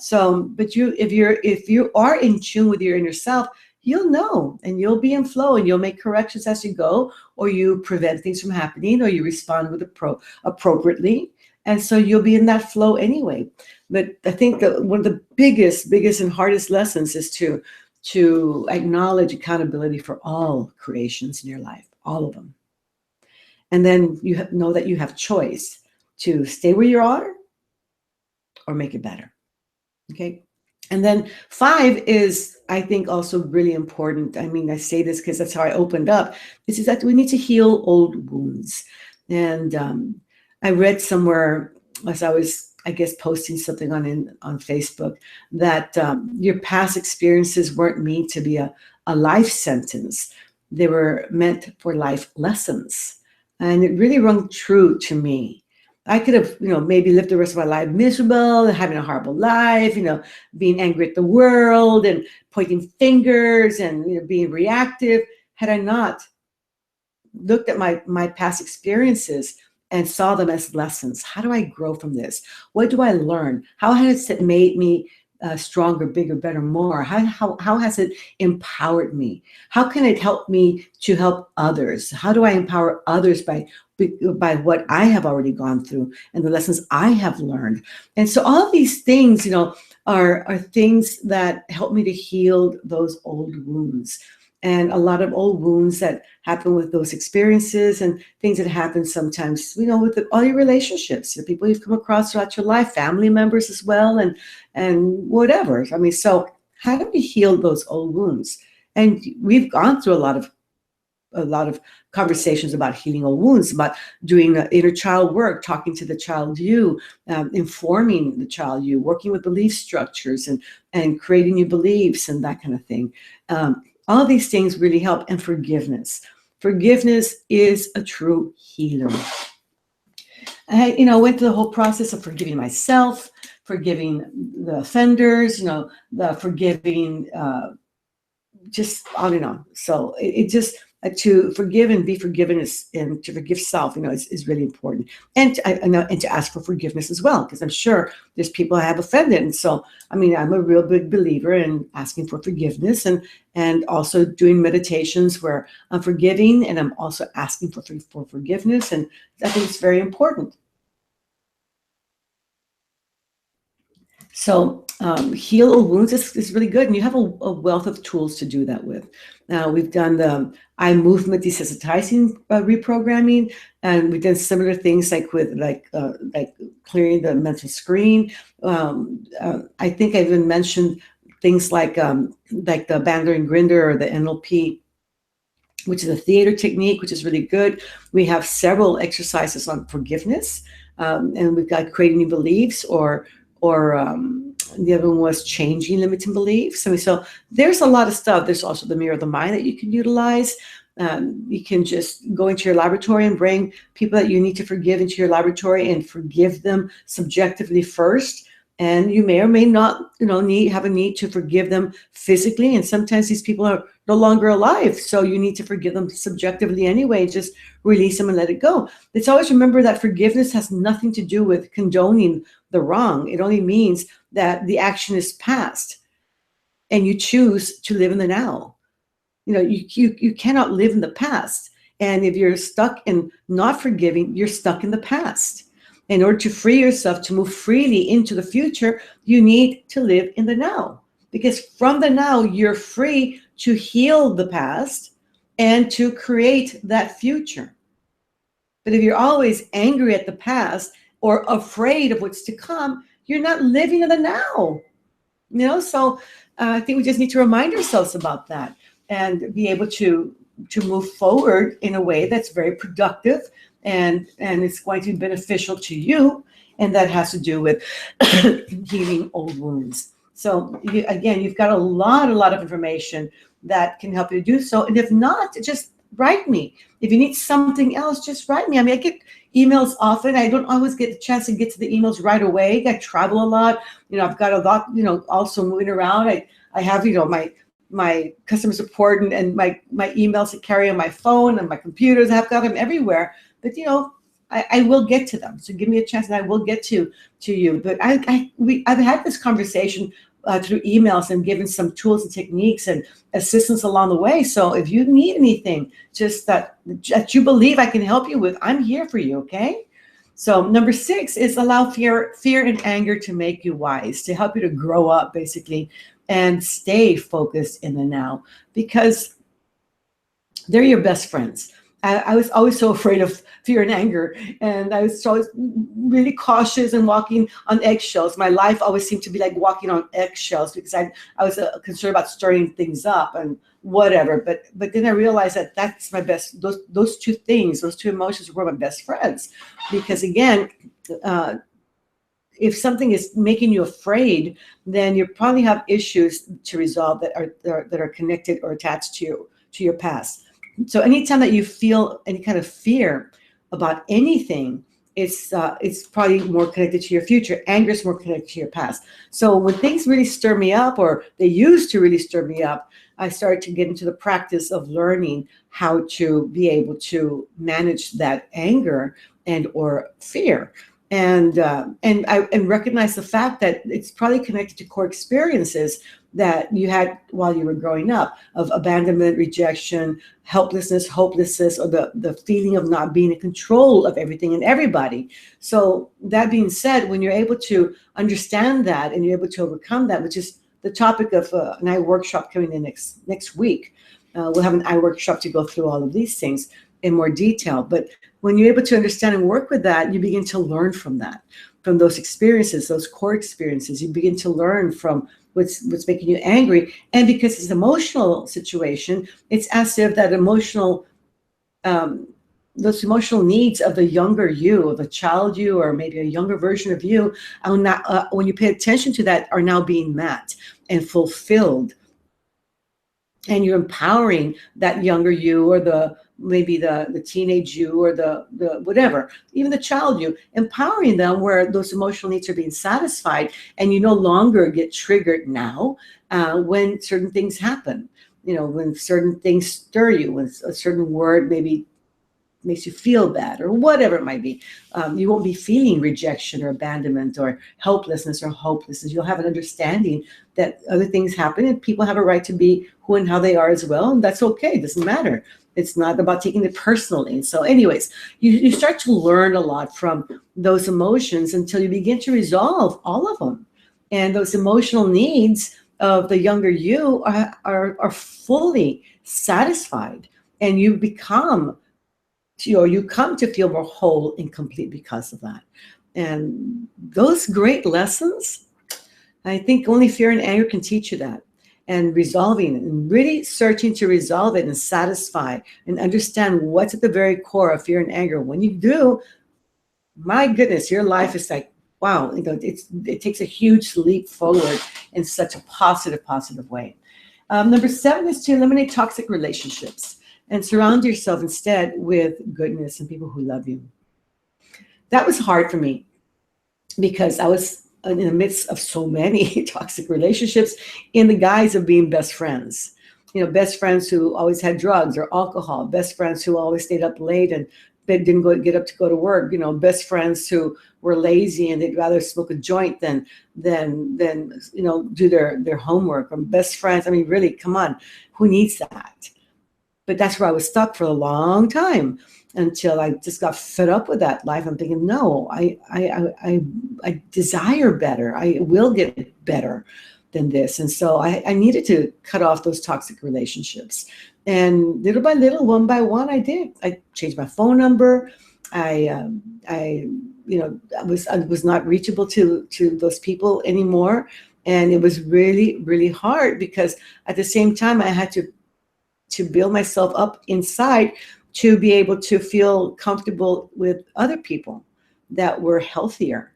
So, but if you are in tune with your inner self, you'll know, and you'll be in flow, and you'll make corrections as you go, or you prevent things from happening, or you respond with appropriately. And so you'll be in that flow anyway. But I think that one of the biggest and hardest lessons is to to acknowledge accountability for all creations in your life, all of them. And then you know that you have choice to stay where you are or make it better. Okay. And then 5 is, I think, also really important. I mean, I say this because that's how I opened up. This is that we need to heal old wounds. And I read somewhere as I was, I guess, posting something on Facebook that your past experiences weren't meant to be a life sentence. They were meant for life lessons. And it really rung true to me. I could have, maybe lived the rest of my life miserable and having a horrible life, being angry at the world and pointing fingers and being reactive, had I not looked at my past experiences and saw them as lessons. How do I grow from this? What do I learn? How has it made me stronger, bigger, better, more? How has it empowered me? How can it help me to help others? How do I empower others by what I have already gone through and the lessons I have learned? And so all of these things, are things that help me to heal those old wounds. And a lot of old wounds that happen with those experiences and things that happen sometimes, with all your relationships, the people you've come across throughout your life, family members as well, and whatever. I mean, so how do we heal those old wounds? And we've gone through a lot of conversations about healing old wounds, about doing inner child work, talking to the child you, informing the child you, working with belief structures and creating new beliefs and that kind of thing. All of these things really help. And forgiveness. Forgiveness is a true healer. I, went through the whole process of forgiving myself, forgiving the offenders, the forgiving, just on and on. So it just, to forgive and be forgiven and to forgive self, is really important. And to ask for forgiveness as well, because I'm sure there's people I have offended. And so, I'm a real big believer in asking for forgiveness and also doing meditations where I'm forgiving and I'm also asking for forgiveness. And I think it's very important. So heal old wounds is really good. And you have a wealth of tools to do that with. Now, we've done the eye movement desensitizing reprogramming, and we've done similar things like clearing the mental screen. I think I even mentioned things like the Bandler and Grinder or the NLP, which is a theater technique, which is really good. We have several exercises on forgiveness, and we've got creating new beliefs or the other one was changing limiting beliefs. So there's a lot of stuff. There's also the mirror of the mind that you can utilize. You can just go into your laboratory and bring people that you need to forgive into your laboratory and forgive them subjectively first. And you may or may not, have a need to forgive them physically. And sometimes these people are no longer alive. So you need to forgive them subjectively anyway, just release them and let it go. Let's always remember that forgiveness has nothing to do with condoning the wrong. It only means that the action is past and you choose to live in the now. You cannot live in the past. And if you're stuck in not forgiving, you're stuck in the past. In order to free yourself to move freely into the future, you need to live in the now. Because from the now, you're free to heal the past and to create that future. But if you're always angry at the past or afraid of what's to come, you're not living in the now. So I think we just need to remind ourselves about that and be able to move forward in a way that's very productive and it's going to be beneficial to you. And that has to do with healing old wounds. So you've got a lot of information that can help you do so. And if not, just write me. If you need something else, just write me. I get emails often. I don't always get the chance to get to the emails right away. I travel a lot. I've got a lot, also moving around. I have, my customer support and my emails that carry on my phone and my computers. I've got them everywhere. But, I will get to them. So give me a chance and I will get to you. But I've had this conversation through emails and given some tools and techniques and assistance along the way. So if you need anything, just that you believe I can help you with, I'm here for you, okay? So number 6 is allow fear and anger to make you wise, to help you to grow up, basically, and stay focused in the now, because they're your best friends. I was always so afraid of fear and anger, and I was always really cautious and walking on eggshells. My life always seemed to be like walking on eggshells because I was concerned about stirring things up and whatever. But then I realized that that's my best. Those two things, those two emotions, were my best friends, because again, if something is making you afraid, then you probably have issues to resolve that are connected or attached to your past. So anytime that you feel any kind of fear about anything, it's probably more connected to your future. Anger is more connected to your past. So when things really stir me up, or they used to really stir me up, I started to get into the practice of learning how to be able to manage that anger and or fear, and recognize the fact that it's probably connected to core experiences that you had while you were growing up, of abandonment, rejection, helplessness, hopelessness, or the feeling of not being in control of everything and everybody. So that being said, when you're able to understand that and you're able to overcome that, which is the topic of an eye workshop coming in next week, we'll have an eye workshop to go through all of these things in more detail. But when you're able to understand and work with that, you begin to learn from that, from those experiences, those core experiences. You begin to learn from what's making you angry. And because it's an emotional situation, it's as if that those emotional needs of the younger you, of a child you, or maybe a younger version of you, are not, when you pay attention to that, are now being met and fulfilled. And you're empowering that younger you, or maybe the teenage you, or the whatever, even the child you, empowering them where those emotional needs are being satisfied, and you no longer get triggered now when certain things happen. When certain things stir you, when a certain word maybe makes you feel bad, or whatever it might be. You won't be feeling rejection or abandonment or helplessness or hopelessness. You'll have an understanding that other things happen and people have a right to be who and how they are as well. And that's okay. It doesn't matter. It's not about taking it personally. So anyways, you start to learn a lot from those emotions until you begin to resolve all of them. And those emotional needs of the younger you are fully satisfied, and you come to feel more whole and complete because of that. And those great lessons, I think only fear and anger can teach you that. And resolving it, and really searching to resolve it and satisfy and understand what's at the very core of fear and anger. When you do, my goodness, your life is like, wow, it takes a huge leap forward in such a positive way. Number 7 is to eliminate toxic relationships and surround yourself instead with goodness and people who love you. That was hard for me because I was in the midst of so many toxic relationships in the guise of being best friends. Best friends who always had drugs or alcohol, best friends who always stayed up late and they didn't get up to go to work. Best friends who were lazy and they'd rather smoke a joint than do their homework. Or best friends, I mean, really, come on, who needs that? But that's where I was stuck for a long time, until I just got fed up with that life. I'm thinking, no, I desire better. I will get better than this. And so I needed to cut off those toxic relationships. And little by little, one by one, I did. I changed my phone number. I was not reachable to those people anymore. And it was really, really hard, because at the same time I had to build myself up inside to be able to feel comfortable with other people that were healthier.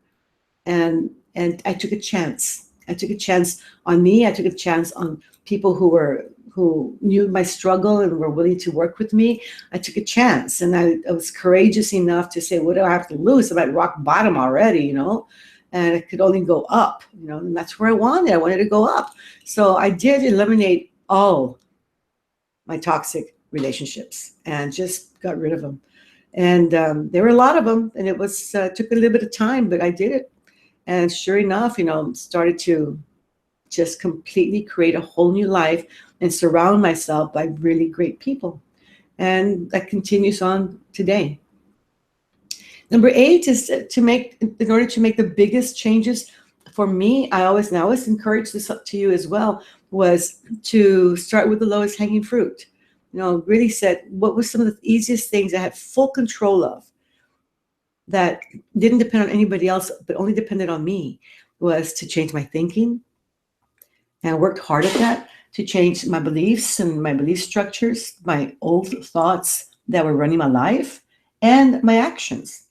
And I took a chance. I took a chance on me. I took a chance on people who knew my struggle and were willing to work with me. I took a chance, and I was courageous enough to say, what do I have to lose? I'm at rock bottom already, and I could only go up, and that's where I wanted. I wanted to go up. So I did eliminate all my toxic relationships and just got rid of them. And there were a lot of them, and it was took a little bit of time, but I did it. And sure enough, started to just completely create a whole new life and surround myself by really great people. And that continues on today. Number 8 is to make, in order to make the biggest changes for me, I always encourage this up to you as well, was to start with the lowest hanging fruit. Really said, what was some of the easiest things I had full control of that didn't depend on anybody else, but only depended on me, was to change my thinking. And I worked hard at that, to change my beliefs and my belief structures, my old thoughts that were running my life, and my actions.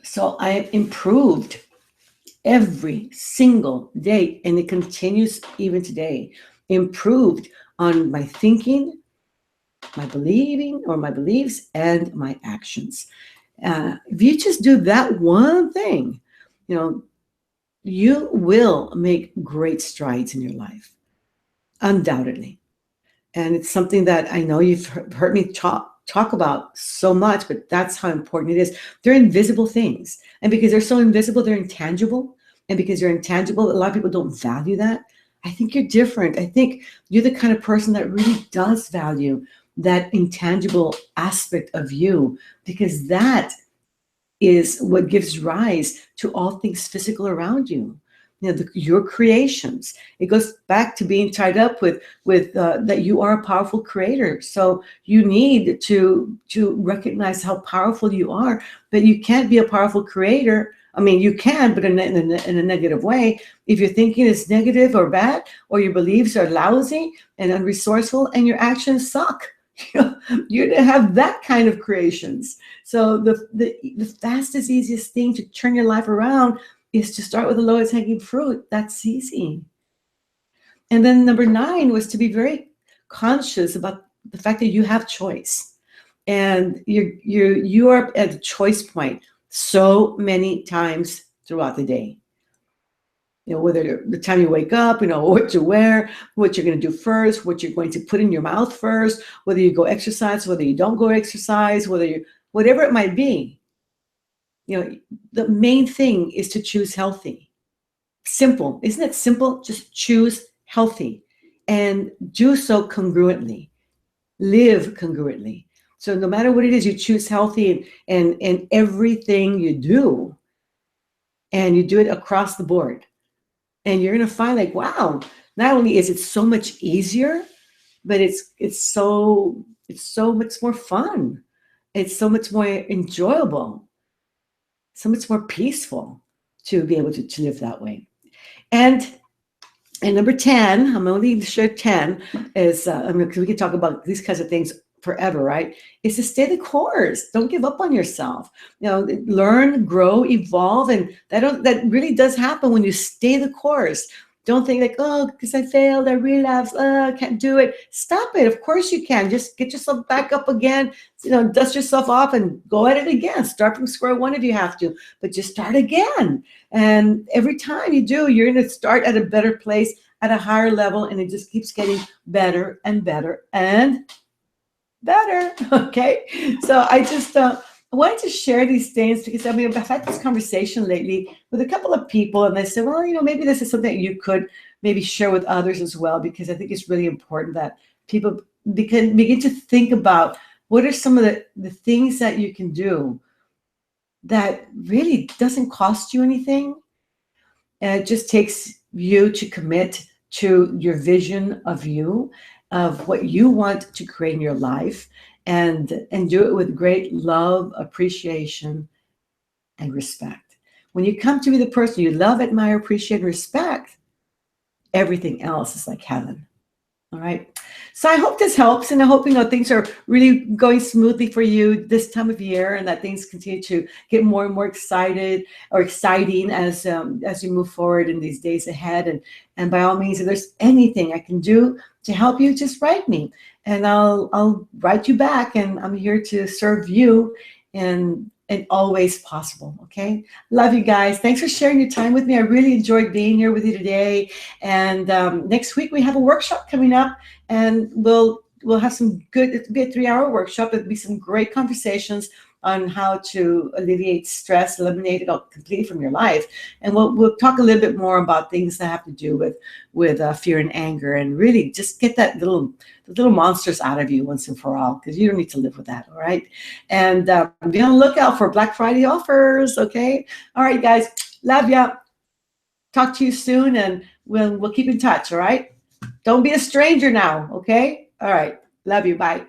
So I improved every single day, and it continues even today. Improved on my thinking, my believing or my beliefs, and my actions. If you just do that one thing, you will make great strides in your life, undoubtedly. And it's something that I know you've heard me talk about so much, but that's how important it is. They're invisible things. And because they're so invisible, they're intangible. And because you're intangible, a lot of people don't value that. I think you're different. I think you're the kind of person that really does value that intangible aspect of you, because that is what gives rise to all things physical around you. Your creations. It goes back to being tied up with that you are a powerful creator. So you need to recognize how powerful you are. But you can't be a powerful creator. I mean, you can, but in a negative way. If your thinking is negative or bad, or your beliefs are lousy and unresourceful, and your actions suck, you didn't have that kind of creations. So the fastest, easiest thing to turn your life around is to start with the lowest hanging fruit. That's easy. And then number 9 was to be very conscious about the fact that you have choice, and you are at a choice point so many times throughout the day. Whether the time you wake up, what to wear, what you're going to do first, what you're going to put in your mouth first, whether you go exercise, whether you don't go exercise, whatever it might be. The main thing is to choose healthy. Simple. Isn't it simple? Just choose healthy and do so congruently. Live congruently. So no matter what it is, you choose healthy and everything you do, and you do it across the board. And you're going to find, like, wow, not only is it so much easier, but it's so much more fun. It's so much more enjoyable, so much more peaceful to be able to live that way. And number 10, I'm only share 10, is because we can talk about these kinds of things forever, right? Is to stay the course. Don't give up on yourself. Learn, grow, evolve, and that really does happen when you stay the course. Don't think like, oh, because I failed, I relapsed, I can't do it. Stop it. Of course you can. Just get yourself back up again, dust yourself off and go at it again. Start from square one if you have to, but just start again. And every time you do, you're going to start at a better place, at a higher level, and it just keeps getting better and better and better. Okay. So I just I wanted to share these things because I've had this conversation lately with a couple of people, and they said, well, maybe this is something that you could maybe share with others as well, because I think it's really important that people begin to think about what are some of the things that you can do that really doesn't cost you anything. And it just takes you to commit to your vision of what you want to create in your life, and do it with great love, appreciation, and respect. When you come to be the person you love, admire, appreciate, and respect, everything else is like heaven. All right. So I hope this helps, and I hope things are really going smoothly for you this time of year, and that things continue to get more and more exciting as you move forward in these days ahead. And by all means, if there's anything I can do to help you, just write me, and I'll write you back, and I'm here to serve you in always possible. Okay. Love you guys. Thanks for sharing your time with me. I really enjoyed being here with you today. And next week we have a workshop coming up, and we'll have some good, it'll be a 3-hour workshop. It'll be some great conversations on how to alleviate stress, eliminate it completely from your life. And we'll talk a little bit more about things that have to do with fear and anger, and really just get the little monsters out of you once and for all, because you don't need to live with that. All right. And be on the lookout for Black Friday offers. Okay. All right, guys. Love ya. Talk to you soon, and we'll keep in touch. All right. Don't be a stranger now. Okay. All right. Love you. Bye.